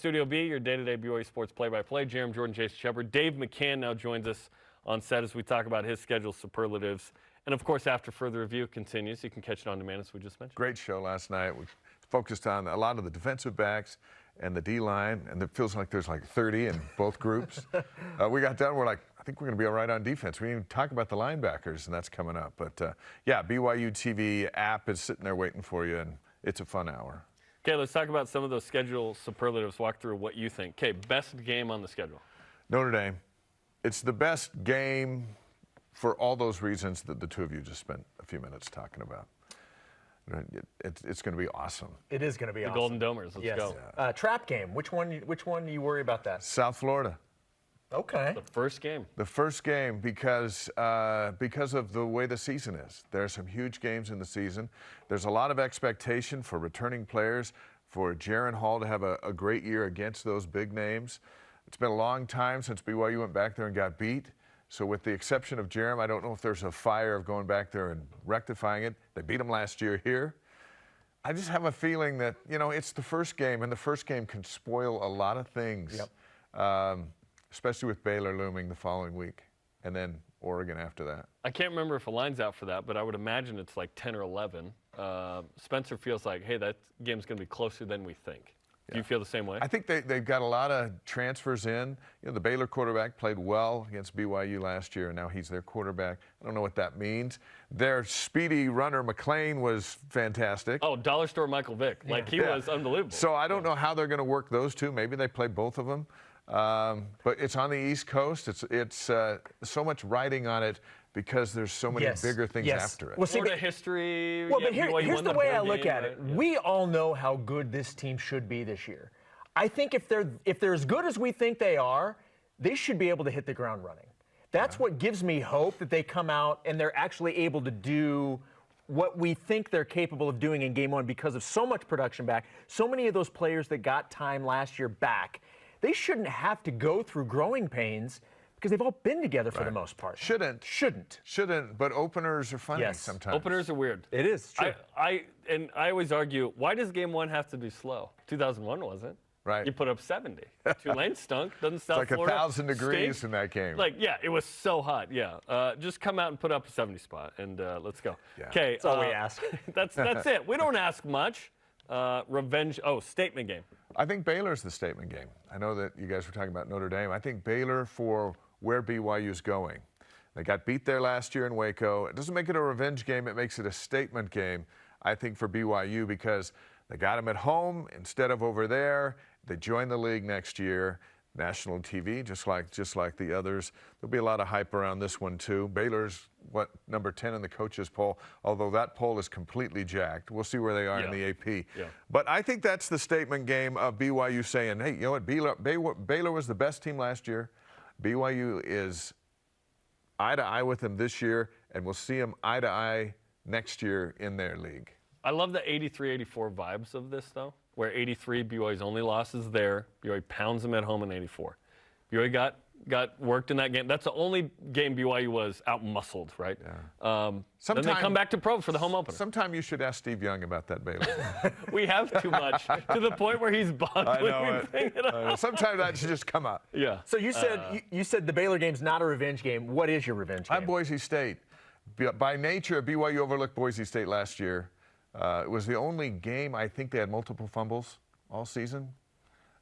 Studio B, your day-to-day BYU sports play-by-play. Jarom, Jordan, Jason Shepard. Dave McCann now joins us on set as we talk about his schedule, superlatives. And, of course, after further review continues, you can catch it on demand, as we just mentioned. Great show last night. We focused on a lot of the defensive backs and the D-line, and it feels like there's like 30 in both groups. We got done, we're like, I think we're going to be all right on defense. We didn't even talk about the linebackers, and that's coming up. But, yeah, BYUtv app is sitting there waiting for you, and it's a fun hour. Okay, let's talk about some of those schedule superlatives. Walk through what you think. Okay, best game on the schedule. Notre Dame. It's the best game for all those reasons that the two of you just spent a few minutes talking about. It's going to be awesome. It is going to be awesome. The Golden Domers, let's go. Yeah. Trap game. Which one do you worry about that? South Florida. Okay. The first game. The first game because of the way the season is. There are some huge games in the season. There's a lot of expectation for returning players, for Jaron Hall to have a great year against those big names. It's been a long time since BYU went back there and got beat. So with the exception of Jarom, I don't know if there's a fire of going back there and rectifying it. They beat them last year here. I just have a feeling that, you know, it's the first game, and the first game can spoil a lot of things. Yep. Especially with Baylor looming the following week, and then Oregon after that. I can't remember if a line's out for that, but I would imagine it's like 10 or 11. Spencer feels like, hey, that game's going to be closer than we think. Yeah. Do you feel the same way? I think they've got a lot of transfers in. You know, the Baylor quarterback played well against BYU last year, and now he's their quarterback. I don't know what that means. Their speedy runner, McLean, was fantastic. Oh, dollar store Michael Vick. Like, he was unbelievable. So I don't know how they're going to work those two. Maybe they play both of them. But it's on the East Coast. It's so much riding on it because there's so many bigger things after it. Well, see, Florida history. Well, but here's the way I look at it. Yeah. We all know how good this team should be this year. I think if they're as good as we think they are, they should be able to hit the ground running. That's what gives me hope that they come out and they're actually able to do what we think they're capable of doing in game one because of so much production back. So many of those players that got time last year back, they shouldn't have to go through growing pains because they've all been together for the most part. Shouldn't, but openers are funny sometimes. Openers are weird. It is, true. I always argue, why does game one have to be slow? 2001 wasn't. Right. You put up 70. Tulane stunk. Doesn't South It's like Florida 1,000 degrees in that game. Like, yeah, it was so hot, yeah. Just come out and put up a 70 spot, and let's go. Okay. That's all we ask. That's it. We don't ask much. Revenge. Oh, statement game. I think Baylor's the statement game. I know that you guys were talking about Notre Dame. I think Baylor for where BYU's going. They got beat there last year in Waco. It doesn't make it a revenge game. It makes it a statement game, I think, for BYU because they got them at home instead of over there. They join the league next year. National TV, just like the others. There'll be a lot of hype around this one too. Baylor's number 10 in the coaches poll, although that poll is completely jacked. We'll see where they are in the AP. Yeah. But I think that's the statement game of BYU saying, hey, you know what, Baylor was the best team last year. BYU is eye to eye with them this year, and we'll see them eye to eye next year in their league. I love the 83-84 vibes of this, though, where 83, BYU's only loss is there. BYU pounds them at home in 84. BYU got worked in that game. That's the only game BYU was out-muscled, right? Yeah. Then they come back to pro for the home opener. Sometime you should ask Steve Young about that, Baylor. We have too much, to the point where he's bugged when we bring it up. Sometimes that should just come up. Yeah. So you said you said the Baylor game's not a revenge game. What is your revenge game? I'm Boise State. By nature, BYU overlooked Boise State last year. It was the only game I think they had multiple fumbles all season.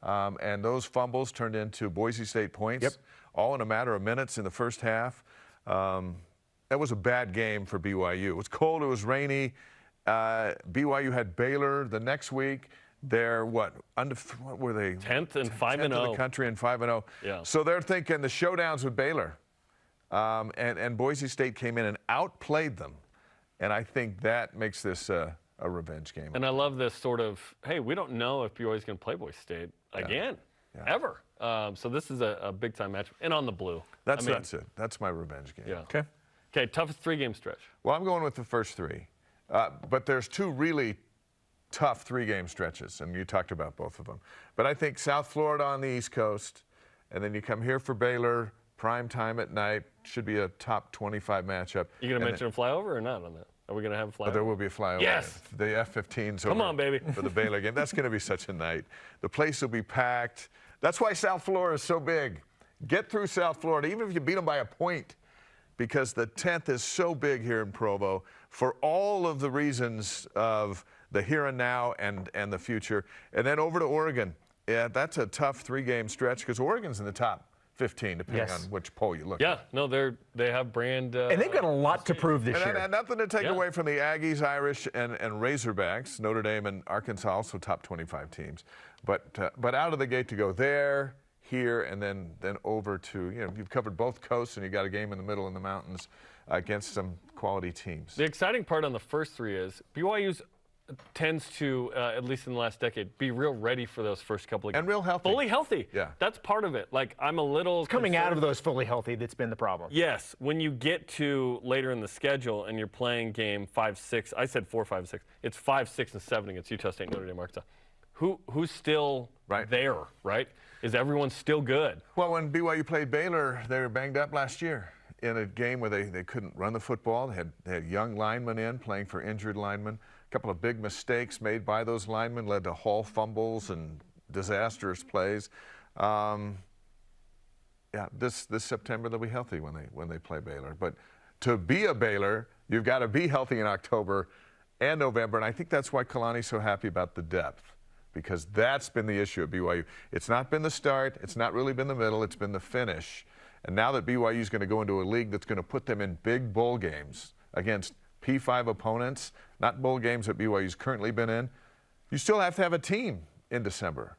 And those fumbles turned into Boise State points, all in a matter of minutes in the first half. That was a bad game for BYU. It was cold, it was rainy. BYU had Baylor the next week. They're what were they? 10th and 5-0 in the country and 5-0. Yeah. So they're thinking the showdowns with Baylor. And Boise State came in and outplayed them. And I think that makes this a revenge game. And I love this sort of, hey, we don't know if BYU's going to play Boise State again, ever. So this is a big-time match. And on the blue. That's it. That's my revenge game. Yeah. Okay, toughest three-game stretch. Well, I'm going with the first three. But there's two really tough three-game stretches, and you talked about both of them. But I think South Florida on the East Coast, and then you come here for Baylor, prime time at night, should be a top 25 matchup. You going to mention a flyover or not on that? Are we going to have a flyover? Oh, there will be a flyover. Yes. The F-15s Come on, baby. for the Baylor game. That's going to be such a night. The place will be packed. That's why South Florida is so big. Get through South Florida, even if you beat them by a point, because the 10th is so big here in Provo for all of the reasons of the here and now and the future. And then over to Oregon. Yeah, that's a tough 3-game stretch because Oregon's in the top 15, depending on which poll you look at. Yeah, no, they have brand. And they've got a lot to prove this year. And nothing to take away from the Aggies, Irish, and Razorbacks. Notre Dame and Arkansas also top 25 teams. But out of the gate to go there, here, and then over to, you've covered both coasts and you got a game in the middle in the mountains against some quality teams. The exciting part on the first 3 is BYU's tends to, at least in the last decade, be real ready for those first couple of games. And real healthy. Fully healthy. Yeah. That's part of it. Like, I'm a little coming out of those fully healthy that's been the problem. Yes. When you get to later in the schedule and you're playing game 5, 6, I said 4, 5, 6. It's 5, 6, and 7 against Utah State, Notre Dame, Arkansas. Who's still there, right? Is everyone still good? Well, when BYU played Baylor, they were banged up last year in a game where they couldn't run the football. They had young linemen in playing for injured linemen. A couple of big mistakes made by those linemen led to Hall fumbles and disastrous plays. This September they'll be healthy when they play Baylor. But to be a Baylor, you've got to be healthy in October and November, and I think that's why Kalani's so happy about the depth, because that's been the issue at BYU. It's not been the start, it's not really been the middle, it's been the finish. And now that BYU is going to go into a league that's going to put them in big bowl games against P5 opponents, not bowl games that BYU's currently been in, you still have to have a team in December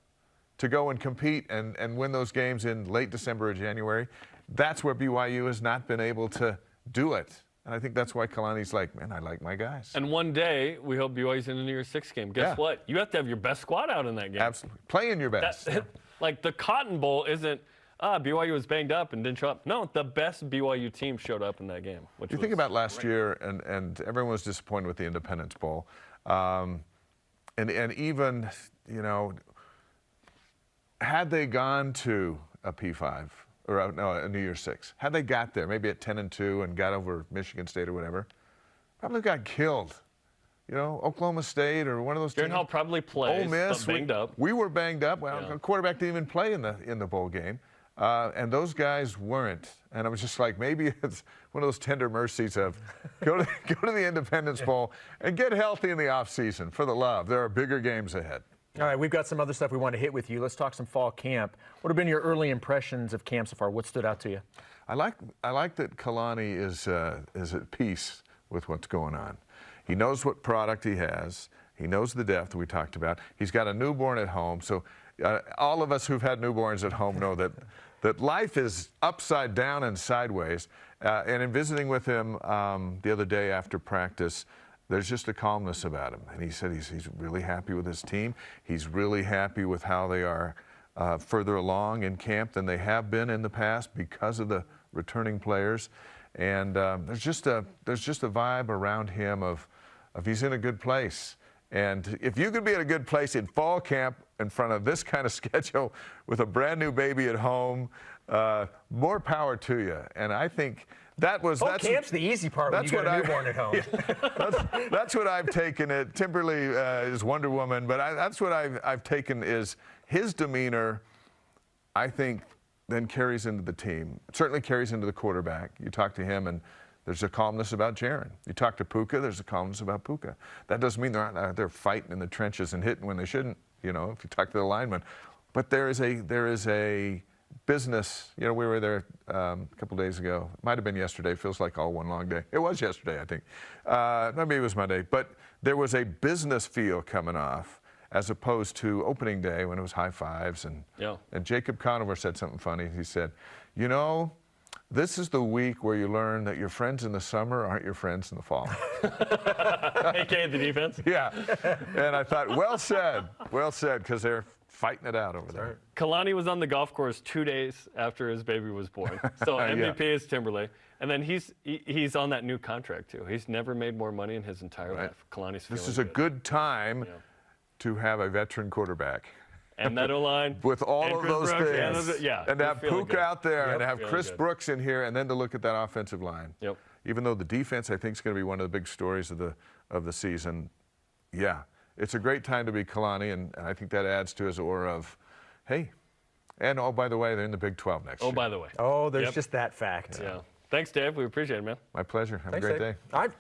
to go and compete and win those games in late December or January. That's where BYU has not been able to do it. And I think that's why Kalani's like, man, I like my guys. And one day, we hope BYU's in the New Year's Six game. Guess what? You have to have your best squad out in that game. Absolutely. Playing your best. Like, the Cotton Bowl isn't, BYU was banged up and didn't show up. No, the best BYU team showed up in that game. You think about last year, and everyone was disappointed with the Independence Bowl. And even, had they gone to a P5, or a New Year's Six, had they got there, maybe at 10-2 and got over Michigan State or whatever, probably got killed. Oklahoma State or one of those teams. Hall probably plays, Ole Miss, but banged up. We were banged up. Well, the quarterback didn't even play in the bowl game. And those guys weren't. And I was just like, maybe it's one of those tender mercies of go to the Independence Bowl and get healthy in the offseason, for the love. There are bigger games ahead. All right, we've got some other stuff we want to hit with you. Let's talk some fall camp. What have been your early impressions of camp so far? What stood out to you? I like that Kalani is at peace with what's going on. He knows what product he has. He knows the depth we talked about. He's got a newborn at home. So all of us who've had newborns at home know that life is upside down and sideways. And in visiting with him the other day after practice, there's just a calmness about him. And he said he's really happy with his team. He's really happy with how they are further along in camp than they have been in the past because of the returning players. And there's just a vibe around him of he's in a good place. And if you could be in a good place in fall camp in front of this kind of schedule with a brand new baby at home, more power to you. And I think that's camp's the easy part when you got a newborn at home. That's what I've taken it. Timberly is Wonder Woman, but that's what I've taken is his demeanor, I think, then carries into the team. It certainly carries into the quarterback. You talk to him, and there's a calmness about Jaron. You talk to Puka, there's a calmness about Puka. That doesn't mean they're fighting in the trenches and hitting when they shouldn't, if you talk to the lineman. But there is a business. We were there a couple days ago. It might have been yesterday. Feels like all one long day. It was yesterday, I think. Maybe it was Monday. But there was a business feel coming off as opposed to opening day when it was high fives. And Jacob Conover said something funny. He said, this is the week where you learn that your friends in the summer aren't your friends in the fall. AKA the defense? Yeah. And I thought, well said, because they're fighting it out over there. Kalani was on the golf course 2 days after his baby was born. So MVP is Timberlake. And then he's on that new contract, too. He's never made more money in his entire life. Kalani's feeling This is a good time to have a veteran quarterback. And that O-line. With all of those things. And to have Puka out there and to have Chris good. Brooks in here and then to look at that offensive line. Yep. even though the defense I think is going to be one of the big stories of the season, yeah, it's a great time to be Kalani, and I think that adds to his aura of, hey, and oh, by the way, they're in the Big 12 next year. Oh, by the way. Oh, there's just that fact. Yeah. Thanks, Dave. We appreciate it, man. My pleasure. Have Thanks, a great Dave. day. All right.